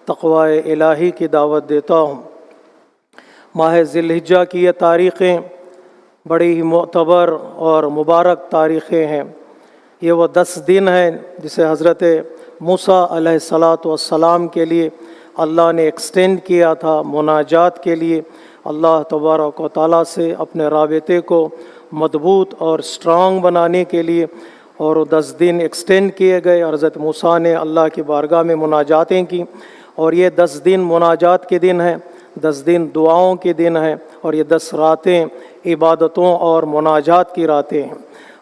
تقوی الہی کی دعوت دیتا ہوں۔ ماہ ذی الحجہ کی یہ تاریخیں بڑی ہی معتبر اور مبارک تاریخیں ہیں۔ یہ وہ 10 دن ہیں جسے حضرت موسیٰ علیہ السلام کے لیے اللہ نے ایکسٹینڈ کیا تھا مناجات کے لیے، اللہ تبارک و تعالیٰ سے اپنے رابطے کو مضبوط اور اسٹرانگ بنانے کے لیے، اور وہ 10 دن ایکسٹینڈ کیے گئے۔ حضرت موسیٰ نے اللہ کی بارگاہ میں مناجاتیں کی، اور یہ 10 دن مناجات کے دن ہیں، 10 دن دعاؤں کے دن ہیں، اور یہ 10 راتیں عبادتوں اور مناجات کی راتیں ہیں۔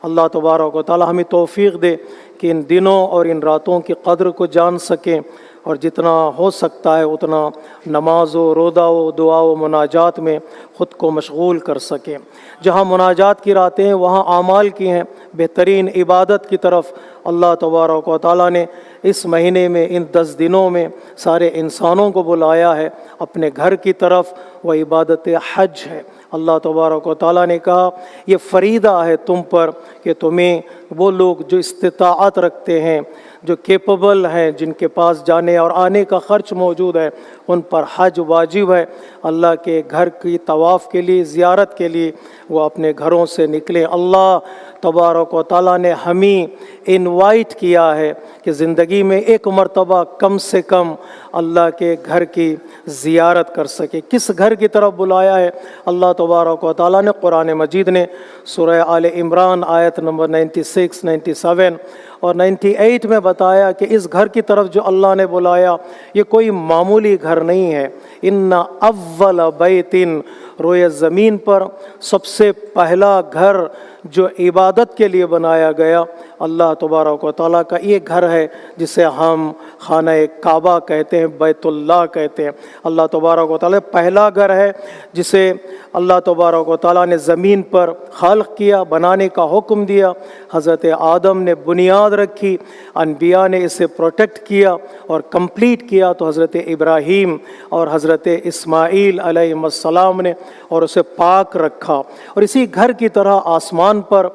اللہ تبارک و تعالی ہمیں توفیق دے کہ ان دنوں اور ان راتوں کی قدر کو جان سکیں، اور جتنا ہو سکتا ہے اتنا نماز و روزہ و دعا و مناجات میں خود کو مشغول کر سکیں۔ جہاں مناجات کی راتیں ہیں وہاں اعمال کی ہیں، بہترین عبادت کی طرف اللہ تبارک و تعالیٰ نے اس مہینے میں ان 10 دنوں میں سارے انسانوں کو بلایا ہے اپنے گھر کی طرف، وہ عبادت حج ہے۔ اللہ تبارک و تعالیٰ نے کہا یہ فریضہ ہے تم پر کہ تمہیں وہ لوگ جو استطاعت رکھتے ہیں، جو کیپبل ہیں، جن کے پاس جانے اور آنے کا خرچ موجود ہے، ان پر حج واجب ہے۔ اللہ کے گھر کی طواف کے لیے، زیارت کے لیے وہ اپنے گھروں سے نکلیں۔ اللہ تبارک و تعالیٰ نے ہمیں انوائٹ کیا ہے کہ زندگی میں ایک مرتبہ کم سے کم اللہ کے گھر کی زیارت کر سکے۔ کس گھر کی طرف بلایا ہے اللہ تبارک و تعالیٰ نے؟ قرآن مجید نے سورہ آل عمران آیت نمبر 96، 97 اور 98 میں بتایا کہ اس گھر کی طرف جو اللہ نے بلایا یہ کوئی معمولی گھر نہیں ہے۔ ان اول بیت، روئے زمین پر سب سے پہلا گھر جو عبادت کے لیے بنایا گیا اللہ تبارک و تعالیٰ کا یہ گھر ہے جسے ہم خانہ کعبہ کہتے ہیں، بیت اللہ کہتے ہیں۔ اللہ تبارک و تعالیٰ پہلا گھر ہے جسے اللہ تبارک و تعالیٰ نے زمین پر خلق کیا، بنانے کا حکم دیا۔ حضرت آدم نے بنیاد رکھی، انبیاء نے اسے پروٹیکٹ کیا اور کمپلیٹ کیا، تو حضرت ابراہیم اور حضرت اسماعیل علیہ السلام نے اور اسے پاک رکھا۔ اور اسی گھر کی طرح آسمان پر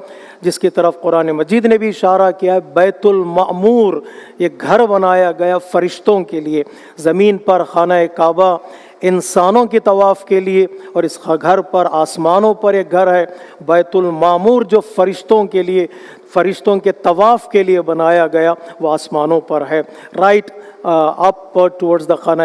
جس کی طرف قرآن مجید نے بھی اشارہ کیا ہے، بیت المعمور، یہ گھر بنایا گیا فرشتوں کے لیے۔ زمین پر خانہ کعبہ انسانوں کی طواف کے لیے، اور اس گھر پر آسمانوں پر ایک گھر ہے بیت المعمور جو فرشتوں کے لیے، فرشتوں کے طواف کے لیے بنایا گیا، وہ آسمانوں پر ہے۔ رائٹ اپ ٹورڈز دا خانہ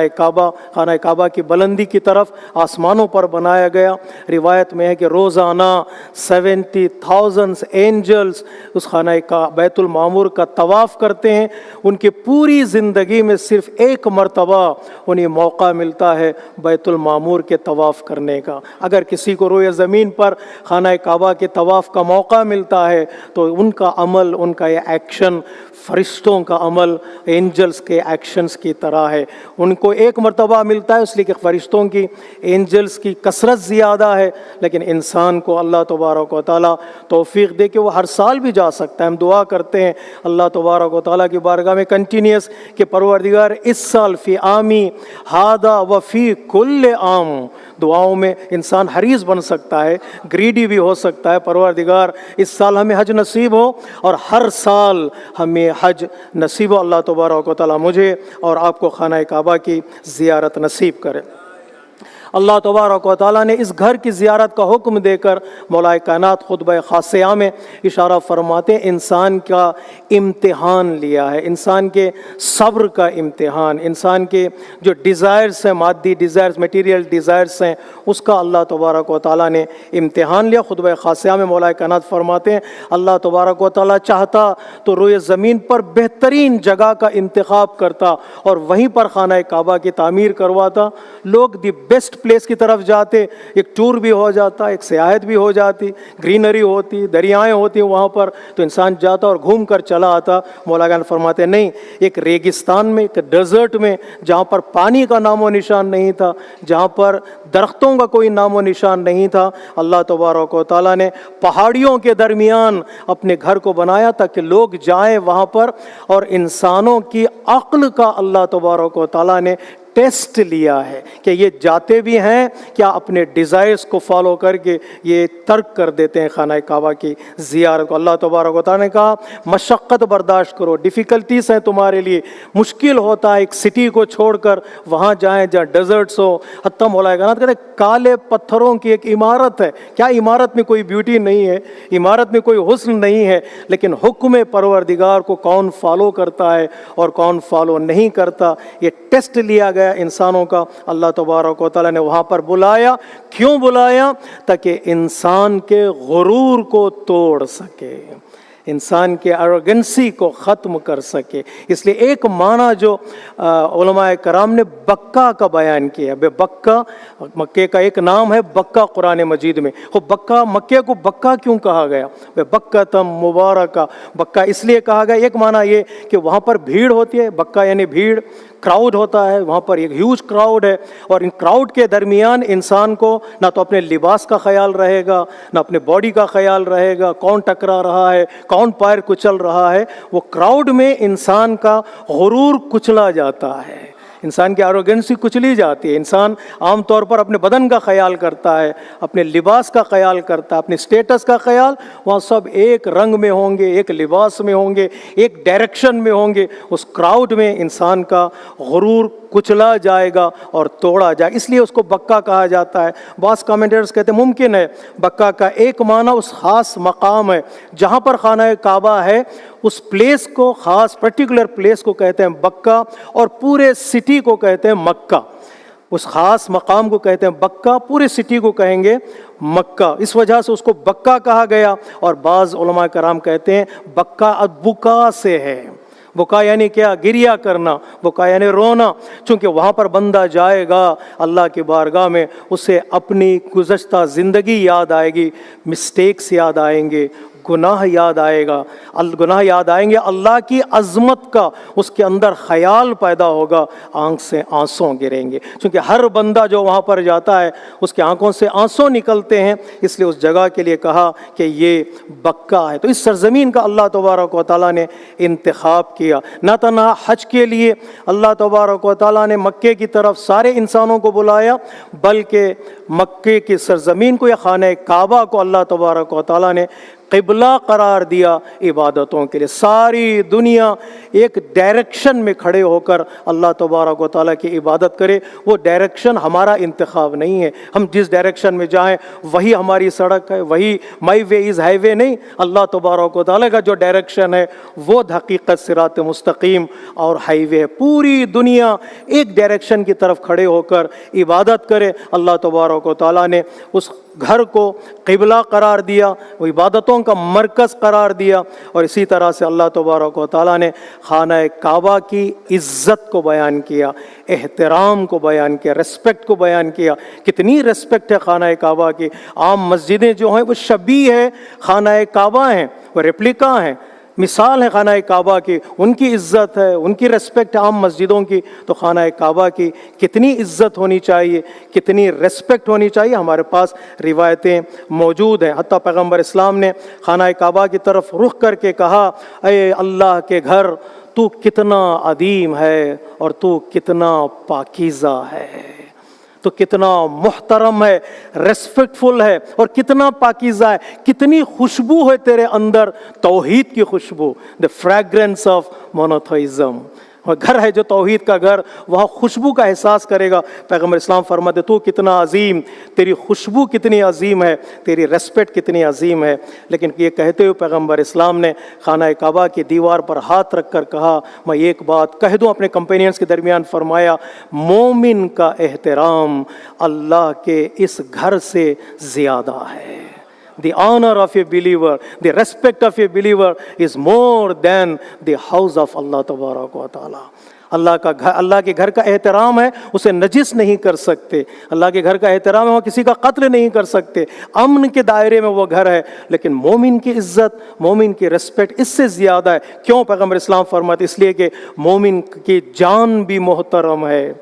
کعبہ کی بلندی کی طرف آسمانوں پر بنایا گیا۔ روایت میں ہے کہ روزانہ 70,000 اینجلز اس خانہ بیت المعمور کا طواف کرتے ہیں۔ ان کی پوری زندگی میں صرف ایک مرتبہ انہیں موقع ملتا ہے بیت المعمور کے طواف کرنے کا۔ اگر کسی کو روئے زمین پر خانہ کعبہ کے طواف کا موقع ملتا ہے تو ان کا عمل، ان کا یہ ایکشن فرشتوں کا عمل اینجلز کے ایکشنز کی طرح ہے۔ ان کو ایک مرتبہ ملتا ہے اس لیے کہ فرشتوں کی، اینجلز کی کثرت زیادہ ہے، لیکن انسان کو اللہ تبارک و تعالیٰ توفیق دے کہ وہ ہر سال بھی جا سکتا ہے۔ ہم دعا کرتے ہیں اللہ تبارک و تعالیٰ کی بارگاہ میں کنٹینیوس کہ پروردگار اس سال فی عامی ھذا و فی کل عام، دعاؤں میں انسان حریص بن سکتا ہے، گریڈی بھی ہو سکتا ہے۔ پروردگار اس سال ہمیں حج نصیب ہو، اور ہر سال ہمیں حج نصیب ہو۔ اللہ تبارک و تعالیٰ مجھے اور آپ کو خانہ کعبہ کی زیارت نصیب کرے۔ اللہ تبارک و تعالیٰ نے اس گھر کی زیارت کا حکم دے کر مولا کائنات خطبہ خاصیہ میں اشارہ فرماتے ہیں انسان کا امتحان لیا ہے، انسان کے صبر کا امتحان، انسان کے جو ڈیزائرز ہیں، مادی ڈیزائرز، میٹیریل ڈیزائرز ہیں، اس کا اللہ تبارک و تعالیٰ نے امتحان لیا۔ خطبہ خاصیہ میں مولا کائنات فرماتے ہیں اللہ تبارک و تعالیٰ چاہتا تو روئے زمین پر بہترین جگہ کا انتخاب کرتا اور وہیں پر خانہ کعبہ کی تعمیر کرواتا۔ لوگ دی بیسٹ پلیس کی طرف جاتے، ایک ٹور بھی ہو جاتا، ایک سیاحت بھی ہو جاتی، گرینری ہوتی، دریائیں ہوتی وہاں پر، تو انسان جاتا اور گھوم کر چلا آتا۔ مولانا فرماتے نہیں، ایک ریگستان میں، ایک ڈیزرٹ میں جہاں پر پانی کا نام و نشان نہیں تھا، جہاں پر درختوں کا کوئی نام و نشان نہیں تھا، اللہ تبارک و تعالیٰ نے پہاڑیوں کے درمیان اپنے گھر کو بنایا تاکہ لوگ جائیں وہاں پر، اور انسانوں کی عقل کا اللہ تبارک و تعالیٰ نے ٹیسٹ لیا ہے کہ یہ جاتے بھی ہیں کیا اپنے ڈیزائرز کو فالو کر کے یہ ترک کر دیتے ہیں خانہ کعبہ کی زیارت کو۔ اللہ تبارک و تعالیٰ نے کہا مشقت برداشت کرو، ڈیفیکلٹیز ہیں تمہارے لیے، مشکل ہوتا ہے ایک سٹی کو چھوڑ کر وہاں جائیں جہاں ڈیزرٹس ہو۔ حتیٰ مولا کائنات کہتے ہیں کالے پتھروں کی ایک عمارت ہے، کیا عمارت میں کوئی بیوٹی نہیں ہے، عمارت میں کوئی حسن نہیں ہے، لیکن حکم پروردگار کو کون فالو کرتا ہے اور کون فالو نہیں کرتا، یہ ٹیسٹ لیا گیا انسانوں کا۔ اللہ تبارک و تعالیٰ نے وہاں پر بلایا، کیوں بلایا؟ تاکہ انسان کے غرور کو توڑ سکے، انسان کے ایروگنسی کو ختم کر سکے۔ اس لیے ایک معنی جو علماء کرام نے بکہ کا بیان کیا، بکہ مکے کا ایک نام ہے، بکہ قرآن مجید میں، وہ بکہ مکے کو بکہ کیوں کہا گیا؟ بکہ تم مبارکہ، بکہ اس لیے کہا گیا، ایک معنی یہ کہ وہاں پر بھیڑ ہوتی ہے، بکہ یعنی بھیڑ، کراؤڈ ہوتا ہے وہاں پر، ایک ہیوج کراؤڈ ہے، اور ان کراؤڈ کے درمیان انسان کو نہ تو اپنے لباس کا خیال رہے گا، نہ اپنے باڈی کا خیال رہے گا، کون ٹکرا رہا ہے، کون پیر کچل رہا ہے۔ وہ کراؤڈ میں انسان کا غرور کچلا جاتا ہے، انسان کی ایروگنسی کچلی جاتی ہے۔ انسان عام طور پر اپنے بدن کا خیال کرتا ہے، اپنے لباس کا خیال کرتا ہے، اپنے سٹیٹس کا خیال، وہاں سب ایک رنگ میں ہوں گے، ایک لباس میں ہوں گے، ایک ڈائریکشن میں ہوں گے۔ اس کراؤڈ میں انسان کا غرور کچلا جائے گا اور توڑا جائے، اس لیے اس کو بکہ کہا جاتا ہے۔ بعض کامنٹیٹرز کہتے ہیں ممکن ہے بکہ کا ایک معنی اس خاص مقام ہے جہاں پر خانہ کعبہ ہے، اس پلیس کو، خاص پرٹیکولر پلیس کو کہتے ہیں بکہ، اور پورے سٹی کو کہتے ہیں مکہ۔ اس خاص مقام کو کہتے ہیں بکہ، پورے سٹی کو کہیں گے مکہ، اس وجہ سے اس کو بکہ کہا گیا۔ اور بعض علماء کرام کہتے ہیں بکہ بکا سے ہے، بکا یعنی کیا؟ گریہ کرنا، بکا یعنی رونا، چونکہ وہاں پر بندہ جائے گا اللہ کی بارگاہ میں، اسے اپنی گزشتہ زندگی یاد آئے گی، مسٹیکس یاد آئیں گے، گناہ یاد آئے گا، گناہ یاد آئیں گے، اللہ کی عظمت کا اس کے اندر خیال پیدا ہوگا، آنکھ سے آنسوں گریں گے، چونکہ ہر بندہ جو وہاں پر جاتا ہے اس کے آنکھوں سے آنسوں نکلتے ہیں، اس لیے اس جگہ کے لیے کہا کہ یہ بکہ ہے۔ تو اس سرزمین کا اللہ تبارک و تعالیٰ نے انتخاب کیا، نہ تنہا حج کے لیے اللہ تبارک و تعالیٰ نے مکے کی طرف سارے انسانوں کو بلایا، بلکہ مکے کی سرزمین کو یا خانہ کعبہ کو اللہ تبارک و تعالیٰ نے قبلہ قرار دیا عبادتوں کے لیے۔ ساری دنیا ایک ڈائریکشن میں کھڑے ہو کر اللہ تبارک و تعالیٰ کی عبادت کرے۔ وہ ڈائریکشن ہمارا انتخاب نہیں ہے، ہم جس ڈائریکشن میں جائیں وہی ہماری سڑک ہے، وہی مائی وے از ہائی وے نہیں۔ اللہ تبارک و تعالیٰ کا جو ڈائریکشن ہے وہ حقیقت صراط مستقیم اور ہائی وے ہے۔ پوری دنیا ایک ڈائریکشن کی طرف کھڑے ہو کر عبادت کرے۔ اللہ تبارک و تعالیٰ نے اس گھر کو قبلہ قرار دیا، وہ عبادتوں کا مرکز قرار دیا، اور اسی طرح سے اللہ تبارک و تعالیٰ نے خانہ کعبہ کی عزت کو بیان کیا، احترام کو بیان کیا، ریسپیکٹ کو بیان کیا۔ کتنی ریسپیکٹ ہے خانہ کعبہ کی۔ عام مسجدیں جو ہیں وہ شبیہ ہے خانہ کعبہ ہیں، وہ ریپلیکا ہیں، مثال ہے خانہ کعبہ کی، ان کی عزت ہے، ان کی ریسپیکٹ عام مسجدوں کی۔ تو خانہ کعبہ کی کتنی عزت ہونی چاہیے، کتنی ریسپیکٹ ہونی چاہیے، ہمارے پاس روایتیں موجود ہیں۔ حتیٰ پیغمبر اسلام نے خانہ کعبہ کی طرف رخ کر کے کہا، اے اللہ کے گھر، تو کتنا عظیم ہے اور تو کتنا پاکیزہ ہے، تو کتنا محترم ہے، ریسپیکٹفل ہے، اور کتنا پاکیزہ ہے، کتنی خوشبو ہے تیرے اندر، توحید کی خوشبو، the fragrance of monotheism۔ اور گھر ہے جو توحید کا گھر، وہاں خوشبو کا احساس کرے گا۔ پیغمبر اسلام فرماتے تو کتنا عظیم، تیری خوشبو کتنی عظیم ہے، تیری ریسپیکٹ کتنی عظیم ہے۔ لیکن یہ کہتے ہوئے پیغمبر اسلام نے خانہ کعبہ کی دیوار پر ہاتھ رکھ کر کہا، میں ایک بات کہہ دوں اپنے کمپینینز کے درمیان، فرمایا مومن کا احترام اللہ کے اس گھر سے زیادہ ہے۔ The honor of a believer, the respect of a believer is more than the house of Allah تبارک و تعالیٰ۔ اللہ کا گھر، اللہ کے گھر کا احترام ہے، اسے نجس نہیں کر سکتے۔ اللہ کے گھر کا احترام ہے، وہ کسی کا قتل نہیں کر سکتے، امن کے دائرے میں وہ گھر ہے۔ لیکن مومن کی عزت، مومن کی ریسپیکٹ اس سے زیادہ ہے۔ کیوں؟ پیغمبر اسلام فرماتے اس لیے کہ مومن کی جان بھی محترم ہے،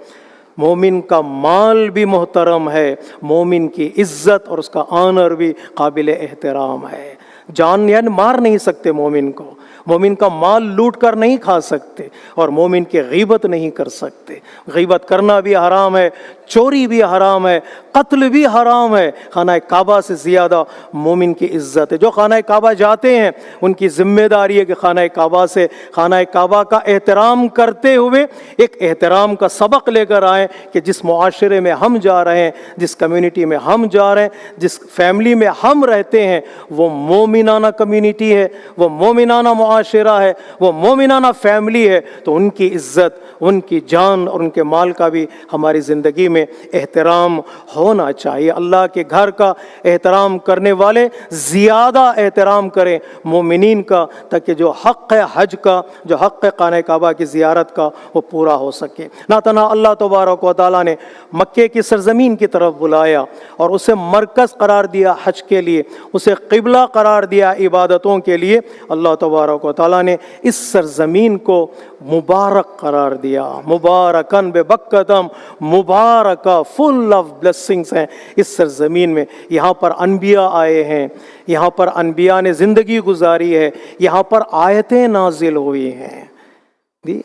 مومن کا مال بھی محترم ہے، مومن کی عزت اور اس کا آنر بھی قابل احترام ہے۔ جان یعنی مار نہیں سکتے مومن کو، مومن کا مال لوٹ کر نہیں کھا سکتے اور مومن کی غیبت نہیں کر سکتے. غیبت کرنا بھی حرام ہے, چوری بھی حرام ہے, قتل بھی حرام ہے. خانہ کعبہ سے زیادہ مومن کی عزت ہے. جو خانہ کعبہ جاتے ہیں ان کی ذمہ داری ہے کہ خانہ کعبہ سے, خانہ کعبہ کا احترام کرتے ہوئے ایک احترام کا سبق لے کر آئیں کہ جس معاشرے میں ہم جا رہے ہیں, جس کمیونٹی میں ہم جا رہے ہیں, جس فیملی میں ہم رہتے ہیں, وہ مومنانہ کمیونٹی ہے, وہ مومنانہ معاشرہ ہے, وہ مومنانہ فیملی ہے. تو ان کی عزت, ان کی جان اور ان کے مال کا بھی ہماری زندگی میں احترام ہونا چاہیے. اللہ کے گھر کا احترام کرنے والے زیادہ احترام کریں مومنین کا, تاکہ جو حق ہے حج کا, جو حق ہے خانہ کعبہ کی زیارت کا, وہ پورا ہو سکے. نہ تنہا اللہ تبارک و تعالیٰ نے مکے کی سرزمین کی طرف بلایا اور اسے مرکز قرار دیا حج کے لیے, اسے قبلہ قرار دیا عبادتوں کے لیے. اللہ تبارک و تعالیٰ نے اس سرزمین کو مبارک قرار دیا. مبارکن بے بکتم, مبارکہ, فل آف بلیسنگز ہیں اس سرزمین میں. یہاں پر انبیاء آئے ہیں, یہاں پر انبیاء نے زندگی گزاری ہے, یہاں پر آیتیں نازل ہوئی ہیں.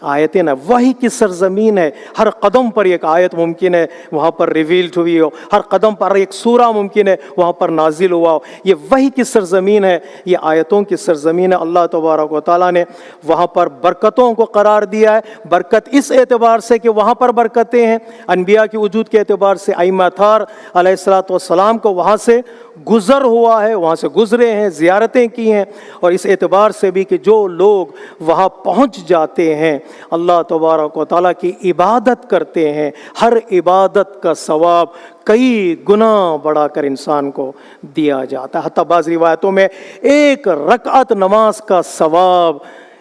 آیتیں نہ, وحی کی سرزمین ہے. ہر قدم پر ایک آیت ممکن ہے وہاں پر ریویلڈ ہوئی ہو, ہر قدم پر ایک سورہ ممکن ہے وہاں پر نازل ہوا ہو. یہ وحی کی سرزمین ہے, یہ آیتوں کی سرزمین ہے. اللہ تبارک و تعالیٰ نے وہاں پر برکتوں کو قرار دیا ہے. برکت اس اعتبار سے کہ وہاں پر برکتیں ہیں, انبیاء کی وجود کے اعتبار سے ائمہ اطہار علیہ الصلوۃ والسلام کو وہاں سے گزر ہوا ہے, وہاں سے گزرے ہیں, زیارتیں کی ہیں. اور اس اعتبار سے بھی کہ جو لوگ وہاں پہنچ جاتے ہیں, اللہ تبارک و تعالیٰ کی عبادت کرتے ہیں, ہر عبادت کا ثواب کئی گنا بڑھا کر انسان کو دیا جاتا ہے. حتیٰ بعض روایتوں میں ایک رکعت نماز کا ثواب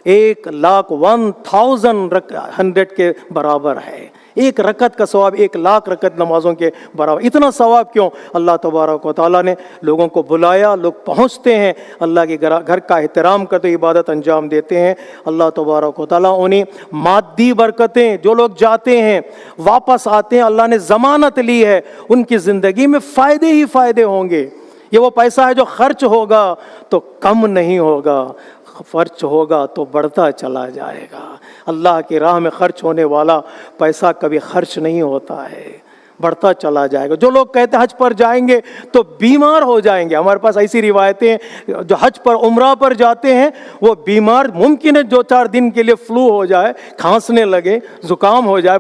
1,100,100 کے برابر ہے. ایک رکعت کا ثواب 1,00,000 رکعت نمازوں کے برابر. اتنا ثواب کیوں؟ اللہ تبارک و تعالیٰ نے لوگوں کو بلایا, لوگ پہنچتے ہیں, اللہ کے گھر کا احترام کرتے, عبادت انجام دیتے ہیں. اللہ تبارک و تعالیٰ انہیں مادی برکتیں, جو لوگ جاتے ہیں واپس آتے ہیں, اللہ نے ضمانت لی ہے ان کی زندگی میں فائدے ہی فائدے ہوں گے. یہ وہ پیسہ ہے جو خرچ ہوگا تو کم نہیں ہوگا, خرچ ہوگا تو بڑھتا چلا جائے گا. اللہ کی راہ میں خرچ ہونے والا پیسہ کبھی خرچ نہیں ہوتا ہے, بڑھتا چلا جائے گا. جو لوگ کہتے ہیں حج پر جائیں گے تو بیمار ہو جائیں گے, ہمارے پاس ایسی روایتیں ہیں. جو حج پر عمرہ پر جاتے ہیں وہ بیمار, ممکن ہے 2-4 دن کے لیے فلو ہو جائے, کھانسنے لگے, زکام ہو جائے,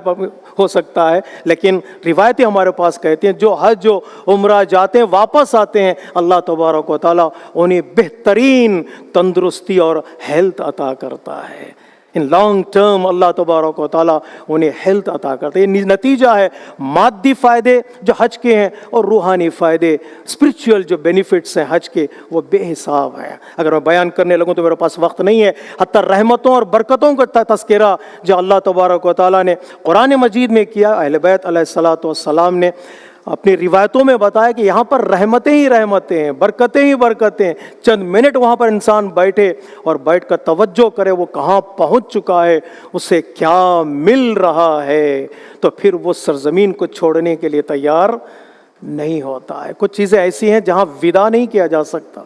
ہو سکتا ہے, لیکن روایتیں ہمارے پاس کہتے ہیں جو حج جو عمرہ جاتے ہیں واپس آتے ہیں, اللہ تبارک و تعالیٰ انہیں بہترین تندرستی اور ہیلتھ عطا کرتا ہے. ان لانگ ٹرم اللہ تبارک و تعالیٰ انہیں ہیلتھ عطا کرتے ہیں. یہ نتیجہ ہے مادی فائدے جو حج کے ہیں اور روحانی فائدے, اسپرچول جو بینیفٹس ہیں حج کے, وہ بے حساب ہیں. اگر میں بیان کرنے لگوں تو میرے پاس وقت نہیں ہے. حتیٰ رحمتوں اور برکتوں کا تذکرہ جو اللہ تبارک و تعالیٰ نے قرآن مجید میں کیا, اہل بیت علیہ الصلوۃ والسلام نے اپنی روایتوں میں بتایا کہ یہاں پر رحمتیں ہی رحمتیں ہیں, برکتیں ہی برکتیں. چند منٹ وہاں پر انسان بیٹھے اور بیٹھ کر توجہ کرے وہ کہاں پہنچ چکا ہے, اسے کیا مل رہا ہے, تو پھر وہ سرزمین کو چھوڑنے کے لیے تیار نہیں ہوتا ہے. کچھ چیزیں ایسی ہیں جہاں وداع نہیں کیا جا سکتا.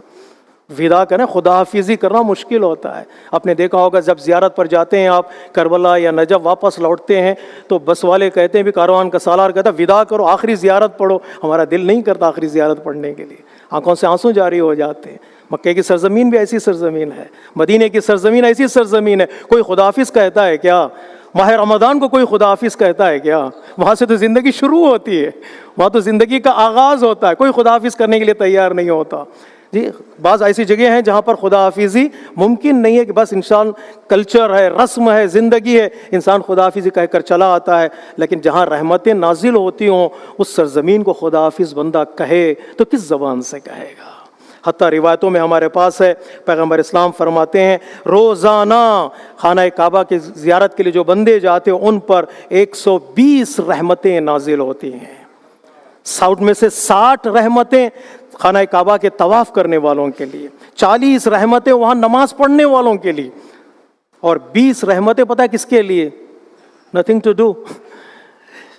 وداع کریں, خدا حافظی کرنا مشکل ہوتا ہے. آپ نے دیکھا ہوگا جب زیارت پر جاتے ہیں آپ کربلا یا نجف, واپس لوٹتے ہیں تو بس والے کہتے ہیں بھی کاروان کا سالار کہتا ہے وداع کرو, آخری زیارت پڑھو. ہمارا دل نہیں کرتا آخری زیارت پڑھنے کے لیے, آنکھوں سے آنسو جاری ہو جاتے ہیں. مکے کی سرزمین بھی ایسی سرزمین ہے, مدینے کی سرزمین ایسی سرزمین ہے. کوئی خدا حافظ کہتا ہے کیا؟ ماہ رمضان کو کوئی خدا حافظ کہتا ہے کیا؟ وہاں سے تو زندگی شروع ہوتی ہے, وہاں تو زندگی کا آغاز ہوتا ہے. کوئی خدا حافظ کرنے کے لیے تیار نہیں ہوتا. جی بعض ایسی جگہ ہیں جہاں پر خدا حافظی ممکن نہیں ہے, کہ بس انسان کلچر ہے, رسم ہے, زندگی ہے, انسان خدا حافظی کہہ کر چلا آتا ہے. لیکن جہاں رحمتیں نازل ہوتی ہوں اس سرزمین کو خدا حافظ بندہ کہے تو کس زبان سے کہے گا؟ حتیٰ روایتوں میں ہمارے پاس ہے, پیغمبر اسلام فرماتے ہیں روزانہ خانہ کعبہ کی زیارت کے لیے جو بندے جاتے ہیں ان پر 120 رحمتیں نازل ہوتی ہیں. 60 میں سے 60 رحمتیں خانہ کعبہ کے طواف کرنے والوں کے لیے, 40 رحمتیں وہاں نماز پڑھنے والوں کے لیے, اور 20 رحمتیں پتہ ہے کس کے لیے؟ Nothing to do.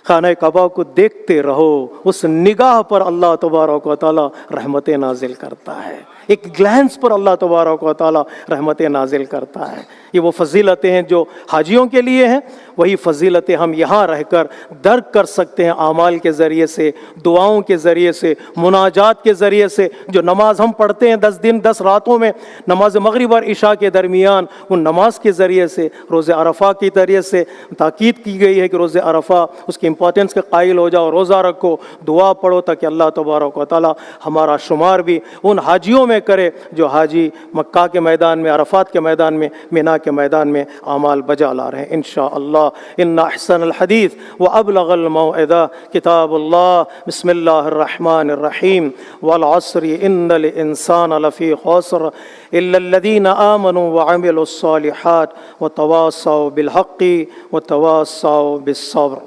خانہ کعبہ کو دیکھتے رہو, اس نگاہ پر اللہ تبارک و تعالی رحمتیں نازل کرتا ہے. ایک گلانس پر اللہ تبارک و تعالی رحمتیں نازل کرتا ہے۔ یہ وہ فضیلتیں ہیں جو حاجیوں کے لیے ہیں، وہی فضیلتیں ہم یہاں رہ کر درک کر سکتے ہیں اعمال کے ذریعے سے، دعاؤں کے ذریعے سے، مناجات کے ذریعے سے۔ جو نماز ہم پڑھتے ہیں 10 دن 10 راتوں میں، نماز مغرب اور عشاء کے درمیان، ان نماز کے ذریعے سے، روز عرفہ کی ذریعے سے تاکید کی گئی ہے کہ روز عرفہ اس کی امپورٹنس کے قائل ہو جاؤ، روزہ رکھو، دعا پڑھو، تاکہ اللہ تبارک و تعالی ہمارا شمار بھی ان حاجیوں میں کرے جو حاجی مکہ کے میدان میں، عرفات کے میدان میں، مینا کے میدان میں اعمال بجا لا رہے ہیں انشاءاللہ۔ ان احسن الحدیث وابلغ الموعظہ کتاب اللہ، بسم اللہ الرحمن الرحیم، والعصر ان الانسان لفی خسر الا الذین آمنوا وعملوا الصالحات وتواصوا بالحق وتواصوا بالصبر۔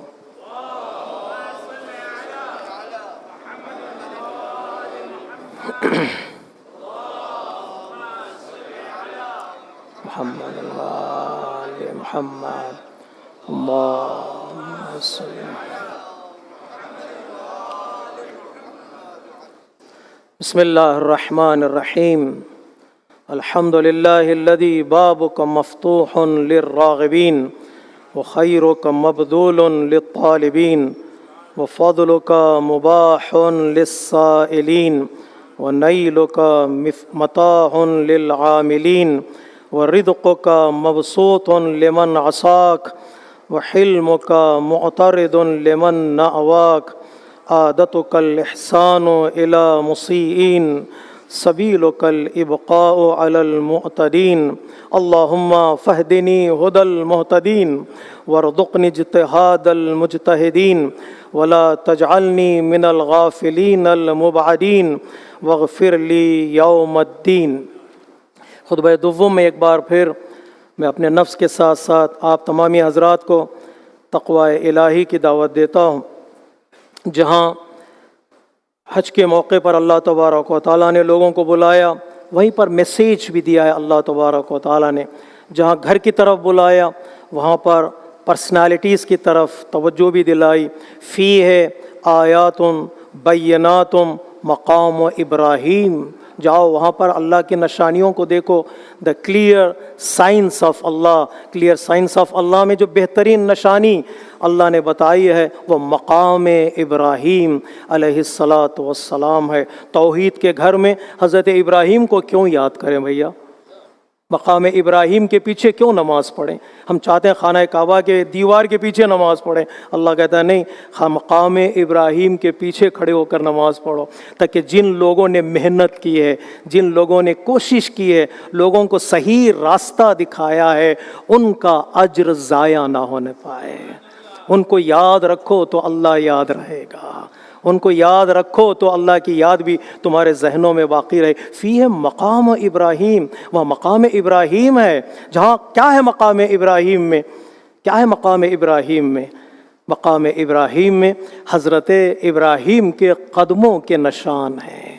محمد وآل محمد اللهم صل۔ بسم اللہ الرحمن الرحیم، الحمد للہ الذی بابک مفتوح للراغبین وخیرک مبذول للطالبین وفضلک مباح للسائلین ونیلک متاع للعاملین ورزقک مبسوط لمن عصاک وحلمک معترض لمن نأواک عادتک الإحسان إلى مسیئین سبیلک الإبقاء على المعتدین اللہم فاہدنی ہدی المہتدین وارزقنی اجتہاد المجتہدین ولا تجعلنی من الغافلین المبعدین واغفر لی یوم الدین۔ خطبہ دوم میں ایک بار پھر میں اپنے نفس کے ساتھ ساتھ آپ تمامی حضرات کو تقوی الہی کی دعوت دیتا ہوں۔ جہاں حج کے موقع پر اللہ تبارک و تعالیٰ نے لوگوں کو بلایا، وہیں پر میسیج بھی دیا ہے اللہ تبارک و تعالیٰ نے۔ جہاں گھر کی طرف بلایا، وہاں پر پرسنالٹیز کی طرف توجہ بھی دلائی۔ فیہ آیات بینات مقام ابراہیم، جاؤ وہاں پر اللہ کی نشانیوں کو دیکھو۔ The clear science of Allah, clear science of Allah میں جو بہترین نشانی اللہ نے بتائی ہے وہ مقام ابراہیم علیہ السلام ہے۔ توحید کے گھر میں حضرت ابراہیم کو کیوں یاد کریں بھیا؟ مقام ابراہیم کے پیچھے کیوں نماز پڑھیں؟ ہم چاہتے ہیں خانہ کعبہ کے دیوار کے پیچھے نماز پڑھیں، اللہ کہتا ہے نہیں، مقام ابراہیم کے پیچھے کھڑے ہو کر نماز پڑھو، تاکہ جن لوگوں نے محنت کی ہے، جن لوگوں نے کوشش کی ہے، لوگوں کو صحیح راستہ دکھایا ہے، ان کا اجر ضائع نہ ہونے پائے۔ ان کو یاد رکھو تو اللہ یاد رہے گا، ان کو یاد رکھو تو اللہ کی یاد بھی تمہارے ذہنوں میں باقی رہے۔ فیہ مقام ابراہیم، وہ مقام ابراہیم ہے۔ جہاں کیا ہے مقام ابراہیم میں؟ کیا ہے مقام ابراہیم میں؟ مقام ابراہیم میں حضرت ابراہیم کے قدموں کے نشان ہیں،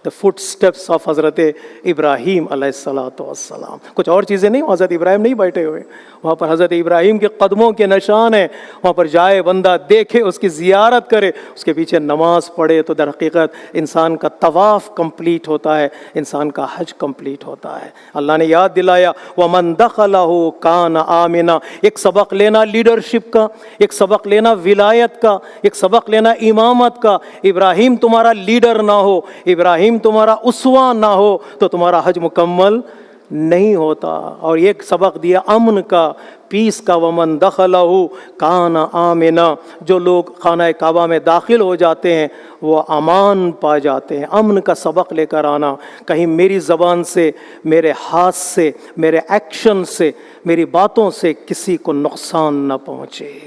the footsteps of حضرت ابراہیم علیہ السلام۔ کچھ اور چیزیں نہیں، حضرت ابراہیم نہیں بیٹھے ہوئے، وہاں پر حضرت ابراہیم کے قدموں کے نشان ہیں۔ وہاں پر جائے بندہ دیکھے، اس کی زیارت کرے، اس کے پیچھے نماز پڑھے، تو در حقیقت انسان کا طواف کمپلیٹ ہوتا ہے، انسان کا حج کمپلیٹ ہوتا ہے۔ اللہ نے یاد دلایا وَمَن دَخَلَهُ كَانَ آمِنًا۔ ایک سبق لینا لیڈرشپ کا، ایک سبق لینا ولایت کا، ایک سبق لینا امامت کا۔ ابراہیم تمہارا لیڈر نہ ہو، ابراہیم تمہارا اسوہ نہ ہو تو تمہارا حج مکمل نہیں ہوتا۔ اور ایک سبق دیا امن کا، پیس کا، ومن دخلہ کان آمنا۔ جو لوگ خانہ کعبہ میں داخل ہو جاتے ہیں وہ امان پا جاتے ہیں۔ امن کا سبق لے کر آنا، کہیں میری زبان سے، میرے ہاتھ سے، میرے ایکشن سے، میری باتوں سے کسی کو نقصان نہ پہنچے۔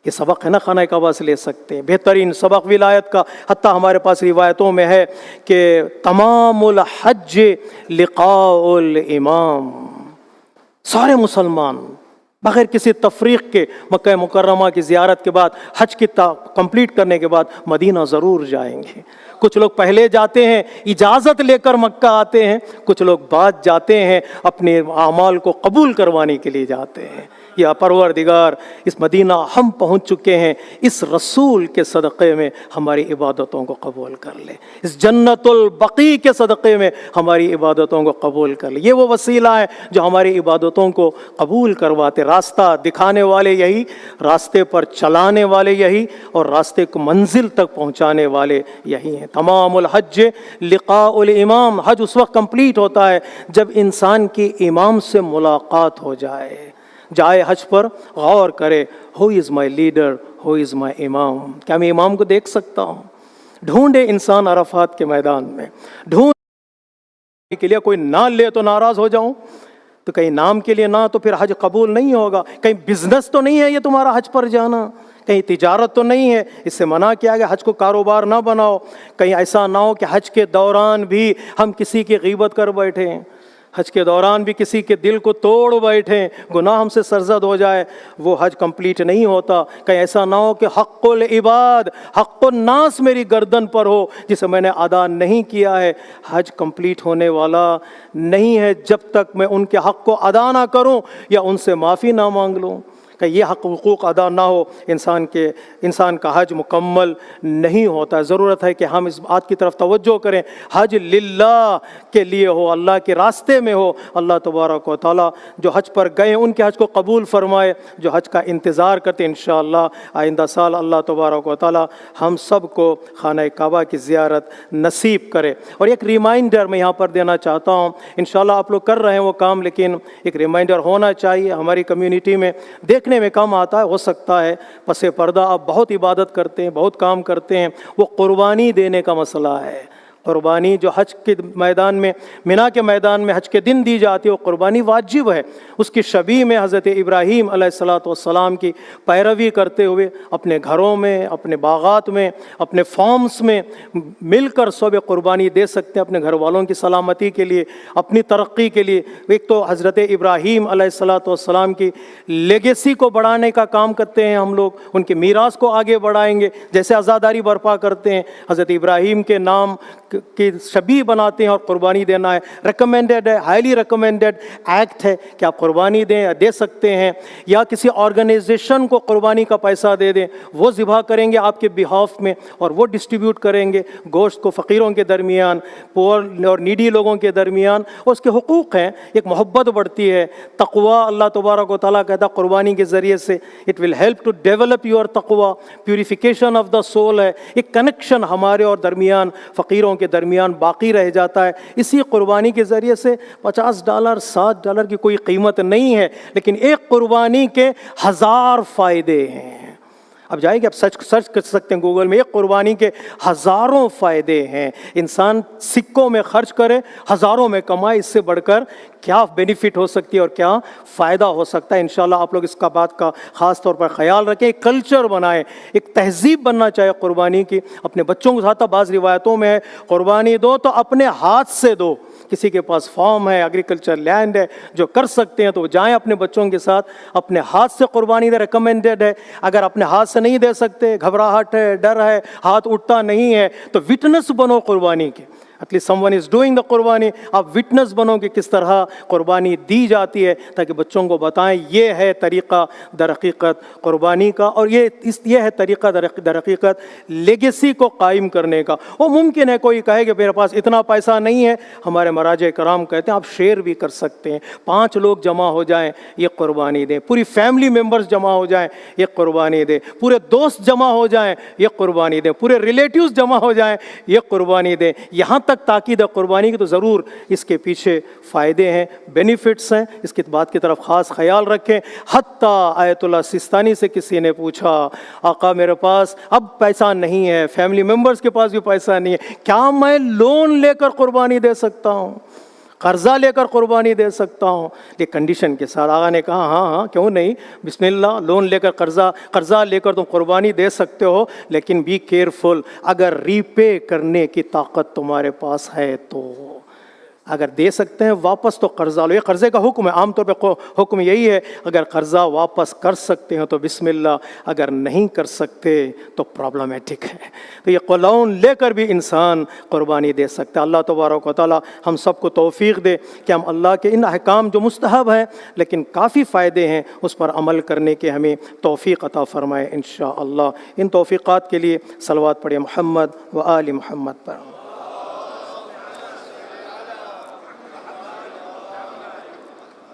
یہ سبق ہے نا خانہ کعبہ سے لے سکتے ہیں۔ بہترین سبق ولایت کا، حتیٰ ہمارے پاس روایتوں میں ہے کہ تمام الحج لقاء الامام، سارے مسلمان بغیر کسی تفریق کے مکہ مکرمہ کی زیارت کے بعد، حج کی کمپلیٹ کرنے کے بعد مدینہ ضرور جائیں گے۔ کچھ لوگ پہلے جاتے ہیں، اجازت لے کر مکہ آتے ہیں، کچھ لوگ بعد جاتے ہیں، اپنے اعمال کو قبول کروانے کے لیے جاتے ہیں۔ یا پروردگار اس مدینہ ہم پہنچ چکے ہیں، اس رسول کے صدقے میں ہماری عبادتوں کو قبول کر لے، اس جنت البقیع کے صدقے میں ہماری عبادتوں کو قبول کر لے۔ یہ وہ وسیلہ ہے جو ہماری عبادتوں کو قبول کرواتے، راستہ دکھانے والے یہی، راستے پر چلانے والے یہی، اور راستے کو منزل تک پہنچانے والے یہی ہیں۔ تمام الحج لقاء الامام، حج اس وقت کمپلیٹ ہوتا ہے جب انسان کی امام سے ملاقات ہو جائے حج پر غور کرے، ہو از مائی لیڈر، ہو از مائی امام، کیا میں امام کو دیکھ سکتا ہوں؟ ڈھونڈے انسان عرفات کے میدان میں، ڈھونڈ کے لیے کوئی نہ لے تو ناراض ہو جاؤں، تو کہیں نام کے لیے نہ، تو پھر حج قبول نہیں ہوگا۔ کہیں بزنس تو نہیں ہے یہ تمہارا حج پر جانا، کہیں تجارت تو نہیں ہے، اس سے منع کیا گیا حج کو کاروبار نہ بناؤ۔ کہیں ایسا نہ ہو کہ حج کے دوران بھی ہم کسی کی غیبت کر بیٹھیں، حج کے دوران بھی کسی کے دل کو توڑ بیٹھیں، گناہ ہم سے سرزد ہو جائے، وہ حج کمپلیٹ نہیں ہوتا۔ کہیں ایسا نہ ہو کہ حق العباد، حق الناس میری گردن پر ہو جسے میں نے ادا نہیں کیا ہے۔ حج کمپلیٹ ہونے والا نہیں ہے جب تک میں ان کے حق کو ادا نہ کروں یا ان سے معافی نہ مانگ لوں۔ کہ یہ حق حقوق ادا نہ ہو، انسان کا حج مکمل نہیں ہوتا۔ ضرورت ہے کہ ہم اس بات کی طرف توجہ کریں، حج للہ کے لیے ہو، اللہ کے راستے میں ہو۔ اللہ تبارک و تعالیٰ جو حج پر گئے ان کے حج کو قبول فرمائے، جو حج کا انتظار کرتے انشاءاللہ آئندہ سال اللہ تبارک و تعالیٰ ہم سب کو خانہ کعبہ کی زیارت نصیب کرے۔ اور ایک ریمائنڈر میں یہاں پر دینا چاہتا ہوں، انشاءاللہ آپ لوگ کر رہے ہیں وہ کام، لیکن ایک ریمائنڈر ہونا چاہیے۔ ہماری کمیونٹی میں دیکھنے میں کم آتا ہے، ہو سکتا ہے پس پردہ آپ بہت عبادت کرتے ہیں، بہت کام کرتے ہیں، وہ قربانی دینے کا مسئلہ ہے۔ قربانی جو حج کے میدان میں، مینا کے میدان میں حج کے دن دی جاتی ہے، وہ قربانی واجب ہے۔ اس کی شبیہ میں حضرت ابراہیم علیہ السلام کی پیروی کرتے ہوئے اپنے گھروں میں، اپنے باغات میں، اپنے فارمز میں مل کر سب قربانی دے سکتے ہیں، اپنے گھر والوں کی سلامتی کے لیے، اپنی ترقی کے لیے۔ ایک تو حضرت ابراہیم علیہ السلام کی لیگیسی کو بڑھانے کا کام کرتے ہیں ہم لوگ، ان کے میراث کو آگے بڑھائیں گے، جیسے عزاداری برپا کرتے ہیں، حضرت ابراہیم کے نام کی شبیہ بناتے ہیں، اور قربانی دینا ہے ریکمینڈڈ ہے، ہائیلی ریکمینڈڈ ایکٹ ہے کہ آپ قربانی دیں، دے سکتے ہیں، یا کسی آرگنائزیشن کو قربانی کا پیسہ دے دیں، وہ ذبح کریں گے آپ کے بہاف میں اور وہ ڈسٹریبیوٹ کریں گے گوشت کو فقیروں کے درمیان، پور اور نیڈی لوگوں کے درمیان، اور اس کے حقوق ہیں، ایک محبت بڑھتی ہے، تقوی۔ اللہ تبارک و تعالیٰ کہتا ہے قربانی کے ذریعے سے it will help to develop your تقوی، پیوریفیکیشن آف دا سول ہے، ایک کنیکشن ہمارے اور درمیان، فقیروں کے درمیان باقی رہ جاتا ہے۔ اسی قربانی کے ذریعے سے $50 $7 کی کوئی قیمت نہیں ہے، لیکن ایک قربانی کے 1000 فائدے ہیں۔ اب جائے کہ آپ سرچ کر سکتے ہیں گوگل میں، ایک قربانی کے ہزاروں فائدے ہیں۔ انسان سکوں میں خرچ کرے، ہزاروں میں کمائے، اس سے بڑھ کر کیا بینیفٹ ہو سکتی ہے اور کیا فائدہ ہو سکتا ہے۔ انشاءاللہ آپ لوگ اس کا بات کا خاص طور پر خیال رکھیں، ایک کلچر بنائیں، ایک تہذیب بننا چاہیے قربانی کی۔ اپنے بچوں کے ساتھ بعض روایتوں میں ہے قربانی دو تو اپنے ہاتھ سے دو۔ کسی کے پاس فارم ہے، ایگریکلچر لینڈ ہے، جو کر سکتے ہیں تو جائیں اپنے بچوں کے ساتھ اپنے ہاتھ سے قربانی دے، ریکمینڈڈ ہے۔ اگر اپنے ہاتھ سے نہیں دے سکتے، گھبراہٹ ہے، ڈر ہے، ہاتھ اٹھتا نہیں ہے، تو وٹنس بنو قربانی کے، at least someone is doing the قربانی، آپ وٹنس بنو کہ کس طرح قربانی دی جاتی ہے، تاکہ بچوں کو بتائیں یہ ہے طریقہ در حقیقت قربانی کا، اور یہ ہے طریقہ در حقیقت لیگیسی کو قائم کرنے کا۔ وہ ممکن ہے کوئی کہے کہ میرے پاس اتنا پیسہ نہیں ہے، ہمارے مراجع کرام کہتے ہیں آپ شیئر بھی کر سکتے ہیں، 5 لوگ جمع ہو جائیں یہ قربانی دیں، پوری فیملی ممبرز جمع ہو جائیں یہ قربانی دیں، پورے دوست جمع ہو جائیں یہ قربانی دیں، پورے ریلیٹیوز جمع ہو جائیں یہ قربانی دیں۔ یہاں تک تاکید ہے قربانی کی، تو ضرور اس کے پیچھے فائدے ہیں، بینیفٹس ہیں، اس کی بات کی طرف خاص خیال رکھیں۔ حتیٰ آیت اللہ سستانی سے کسی نے پوچھا، آقا میرے پاس اب پیسہ نہیں ہے، فیملی ممبرز کے پاس بھی پیسہ نہیں ہے، کیا میں لون لے کر قربانی دے سکتا ہوں، قرضہ لے کر قربانی دے سکتا ہوں؟ یہ کنڈیشن کے ساتھ آقا نے کہا ہاں کیوں نہیں، بسم اللہ، لون لے کر قرضہ لے کر تم قربانی دے سکتے ہو، لیکن بی کیئرفل، اگر ری پے کرنے کی طاقت تمہارے پاس ہے تو اگر دے سکتے ہیں واپس تو قرضہ لو، یہ قرضے کا حکم ہے، عام طور پہ حکم یہی ہے اگر قرضہ واپس کر سکتے ہیں تو بسم اللہ، اگر نہیں کر سکتے تو پرابلمیٹک ہے۔ تو یہ لون لے کر بھی انسان قربانی دے سکتا ہے۔ اللہ تبارک و تعالی ہم سب کو توفیق دے کہ ہم اللہ کے ان احکام جو مستحب ہیں لیکن کافی فائدے ہیں اس پر عمل کرنے کے ہمیں توفیق عطا فرمائے انشاءاللہ۔ ان توفیقات کے لیے صلوات پڑھیں محمد و آل محمد پر۔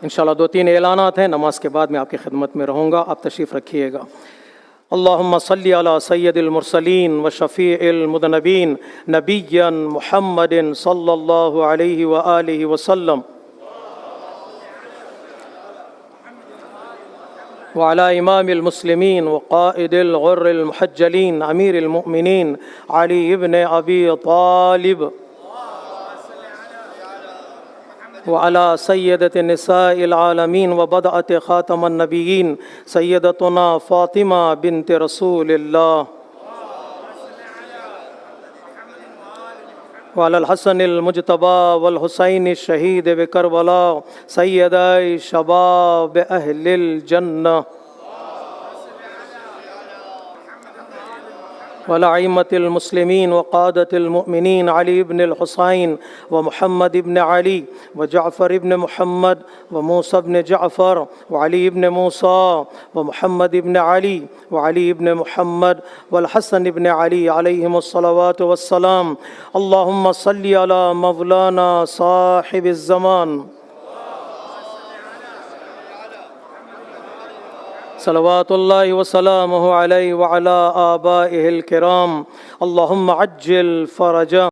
انشاءاللہ 2-3 اعلانات ہیں، نماز کے بعد میں آپ کی خدمت میں رہوں گا، آپ تشریف رکھیے گا۔ اللہم صلی علی سید المرسلین و شفیع المذنبین نبیا محمد صلی اللہ علیہ وآلہ وسلم وعلى امام المسلمین وقائد الغر المحجلین امیر المؤمنین علی ابن ابی طالب وعلى سيدة نساء العالمين وبدعة خاتم النبيين سيدتنا فاطمة بنت رسول الله وعلى الحسن المجتبى والحسين الشهيد بكربلاء سيدي شباب أهل الجنة ولأئمة المسلمين وقادة المؤمنين علي بن الحسين ومحمد بن علي وجعفر بن محمد وموسى بن جعفر وعلي بن موسى ومحمد بن علي وعلي بن محمد والحسن بن علي عليهم الصلوات والسلام اللهم صل على مولانا صاحب الزمان صلوات اللہ وسلامہ علیہ وعلی آبائہ الکرام اللہم عجل فرجہ